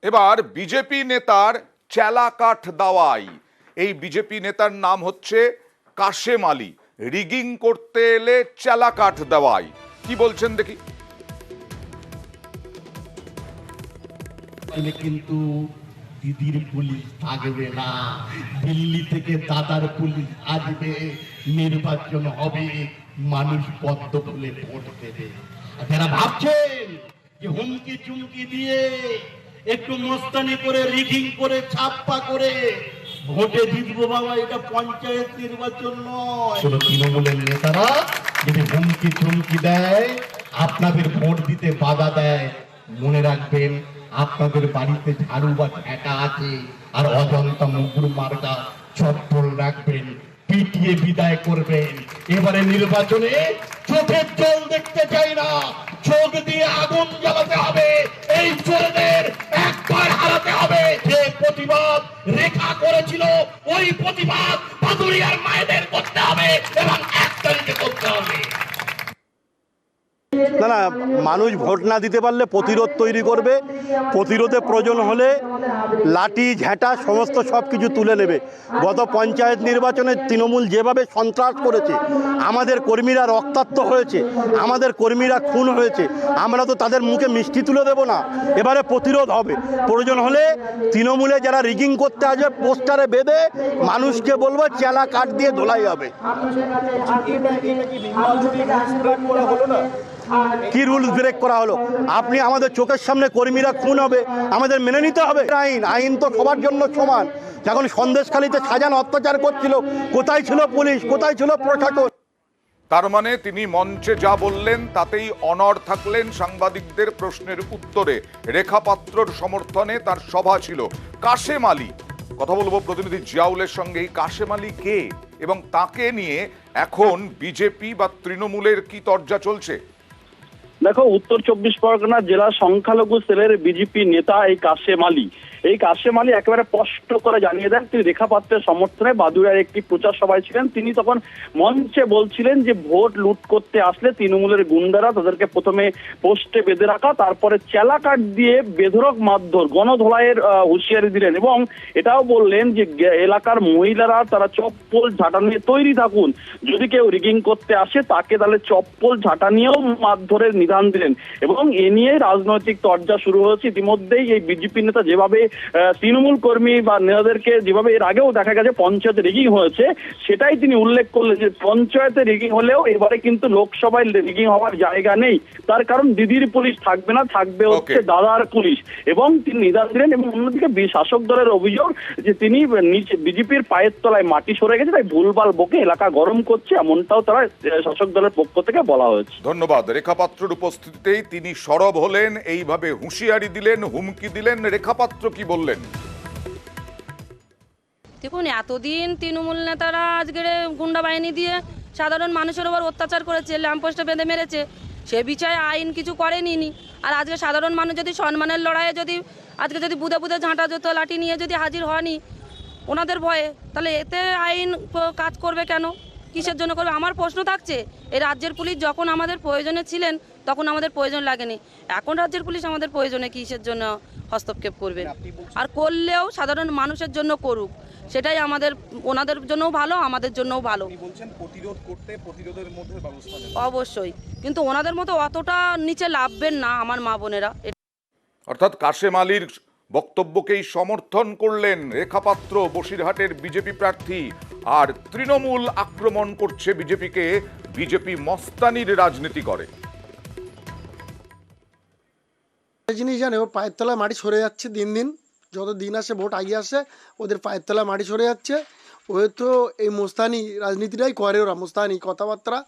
এবার বিজেপি নেতার চেলাকাঠ দাওয়াই। এই বিজেপি নেতার নাম হচ্ছে কাশেম আলী। রিগিং করতে এলে চেলাকাঠ দেওয়াই। কি বলছেন দেখি। কিন্তু দিদির পুলিশ থাকবে না, দিল্লি থেকে দাদার পুলিশ আসবে, নির্বাচন হবে, মানুষ পদ্ম ফুলে ভোট দেবে। যারা ভাবছেন যে হুমকি চুমকি দিয়ে একটু মস্তানি করে রিগিং করে ছাপ্পা করে ভোটে জিতবো বাবা, এটা পঞ্চায়েত নির্বাচন নয়। তৃণমূলের নেতারা যদি হুমকি চুমকি দেয়, আপনাদের ভোট দিতে বাধা দেয়, মনে রাখবেন আপনাদের বাড়িতে ঝাড়ু বা ঝেঁটা আছে, আর অজন্তা মুগুর মার্কা চপ্পল রাখবেন, পিটিয়ে বিদায় করবেন। এবারে নির্বাচনে চোখের জল দেখতে চাই না, চোখ দিয়ে আগুন জ্বালাতে হবে। এই চোরদের একবার হারাতে হবে। যে প্রতিবাদ রেখা করেছিল, ওই প্রতিবাদ পাদুরিয়ার মায়েদের করতে হবে এবং 1 তারিখে করতে হবে। না না, মানুষ ভোট না দিতে পারলে প্রতিরোধ তৈরি করবে। প্রতিরোধে প্রয়োজন হলে লাঠি ঝেঁটা সমস্ত সব কিছু তুলে নেবে। গত পঞ্চায়েত নির্বাচনে তৃণমূল যেভাবে সন্ত্রাস করেছে, আমাদের কর্মীরা রক্তাক্ত হয়েছে, আমাদের কর্মীরা খুন হয়েছে, আমরা তো তাদের মুখে মিষ্টি তুলে দেব না। এবারে প্রতিরোধ হবে। প্রয়োজন হলে তৃণমূলে যারা রিগিং করতে আসবে পোস্টারে বেঁধে মানুষকে বলবো চেলা কাঠ দিয়ে ধোলাই হবে। কি রুলস ব্রেক করা হলো? আপনি আমাদের চোখের সামনে কর্মীরা খুন হবে, আমাদের মেনে নিতে হবে। আইন তো সবার জন্য সমান। যখন সন্দেশখালীতে সাজানো অত্যাচার করছিল, কোথায় ছিল পুলিশ, কোথায় ছিল প্রশাসন? তার মানে তিনি মঞ্চে যা বললেন তাতেই অনড় থাকলেন। সাংবাদিকদের প্রশ্নের উত্তরে রেখা পাত্রর সমর্থনে তার সভা ছিল। কাশেম আলী, কথা বলবো প্রতিনিধি জিয়াউলের সঙ্গে। এই কাশেম আলী কে এবং তাকে নিয়ে এখন বিজেপি বা তৃণমূলের কি তরজা চলছে? দেখো, উত্তর 24 পরগনা জেলা সংখ্যালঘু সেলের বিজেপি নেতা এই কাশেম আলী একেবারে স্পষ্ট করে জানিয়ে দেন তিনি রেখা পাত্রের সমর্থনে বাদুড়ার একটি প্রচার সভায় ছিলেন। তিনি তখন মঞ্চে বলছিলেন যে ভোট লুট করতে আসলে তৃণমূলের গুন্ডারা তাদেরকে প্রথমে পোস্টে বেঁধে রাখা, তারপরে চেলাকাঠ দিয়ে বেধড়ক মারধর, গণধোলাইয়ের হুঁশিয়ারি দিলেন এবং এটাও বললেন যে এলাকার মহিলারা তারা চপ্পল ঝাঁটা নিয়ে তৈরি থাকুন, যদি কেউ রিগিং করতে আসে তাকে তাহলে চপ্পল ঝাঁটা নিয়েও মারধরের নিদান দিলেন। এবং এ নিয়ে রাজনৈতিক তরজা শুরু হয়েছে। ইতিমধ্যেই এই বিজেপি নেতা যেভাবে তৃণমূল কর্মী বা নেতাদেরকে যেভাবে এর আগেও দেখা গেছে পঞ্চায়েতে রিগিং হয়েছে, সেটাই তিনি উল্লেখ করলেন যে পঞ্চায়েতে রিগিং হলেও এবারে কিন্তু লোকসভায় রিগিং হওয়ার জায়গা নেই। তার কারণ দিদির পুলিশ থাকবে না, থাকবে হচ্ছে দাদার পুলিশ। এবং তিনি নিদান দিলেন। এবং অন্যদিকে শাসক দলের অভিযোগ যে তিনি বিজেপির পায়ের তলায় মাটি সরে গেছে, তাই ভুলভাল বকে এলাকা গরম করছে, এমনটাও তারা শাসক দলের পক্ষ থেকে বলা হয়েছে। ধন্যবাদ। রেখা পাত্রের উপস্থিতিতেই তিনি সরব হলেন, এইভাবে হুঁশিয়ারি দিলেন, হুমকি দিলেন। রেখা পাত্র কি বললেন? দেখুন, এতদিন তৃণমূল নেতারা আজকের গুন্ডা বাহিনী দিয়ে সাধারণ মানুষের উপর অত্যাচার করেছে, ল্যাম্পপোস্টে বেঁধে মেরেছে, সে বিষয়ে আইন কিছু করেনি। আর আজকে সাধারণ মানুষ যদি সম্মানের লড়াইয়ে আজকে যদি বুধে বুধে ঝাঁটা জুতো লাঠি নিয়ে যদি হাজির হয়নি ওনাদের ভয়ে, তাহলে এতে আইন কাজ করবে কেন, কিসের জন্য করবে? আমার প্রশ্ন থাকছে, এই রাজ্যের পুলিশ যখন আমাদের প্রয়োজনে ছিলেন তখন আমাদের প্রয়োজন লাগেনি, এখন রাজ্যের পুলিশ আমাদের প্রয়োজনে কিসের জন্য হস্তক্ষেপ করবে? আর করলেও সাধারণ মানুষের জন্য করুক, সেটাই আমাদের, ওনাদের জন্যও ভালো, আমাদের জন্যও ভালো। প্রতিরোধ করতে প্রতিরোধের মধ্যে ব্যবস্থা নেবেন অবশ্যই, কিন্তু ওনাদের মতো অতটা নিচে নামবেন না আমার মা বোনেরা। অর্থাৎ কাশেম আলীর বক্তব্যকেই সমর্থন করলেন রেখা পাত্র, বসিরহাটের বিজেপি প্রার্থী। আর তৃণমূল আক্রমণ করছে বিজেপিকে, বিজেপি মস্তানির রাজনীতি করে। জিনিস জানে, ওর পায়ের তলায় মাটি সরে যাচ্ছে দিন দিন, যত দিন আসে ভোট আগিয়ে আসে ওদের পায়ের তলায় মাটি সরে যাচ্ছে। ও তো এই মোস্তানি রাজনীতিটাই করে, ওরা মোস্তানি কথাবার্তা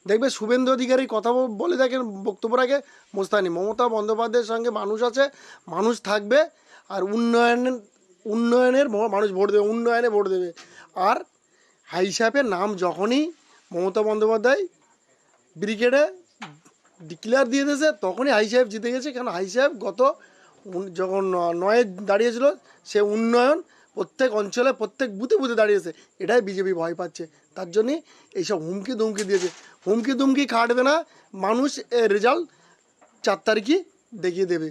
দেখবে। শুভেন্দু অধিকারী কথা বলে দেখেন, বক্তব্য রাখে মোস্তানি। মমতা বন্দ্যোপাধ্যায়ের সঙ্গে মানুষ আছে, মানুষ থাকবে, আর উন্নয়নের মানুষ ভোট দেবে, উন্নয়নে ভোট দেবে। আর হাই সাহেবের নাম যখনই মমতা বন্দ্যোপাধ্যায় ব্রিগেডে ডিক্লেয়ার দিয়ে দিয়েছে তখনই হাই সাহেব জিতে গেছে। কারণ হাই সাহেব যখন 9-এ দাঁড়িয়েছিল, সে উন্নয়ন প্রত্যেক অঞ্চলে প্রত্যেক বুথে বুথে দাঁড়িয়েছে। এটাই বিজেপি ভয় পাচ্ছে, তার জন্যই এইসব হুমকি দুমকি দিয়েছে। হুমকি দুমকি খাটবে না, মানুষ রেজাল্ট 4 তারিখই দেখিয়ে দেবে।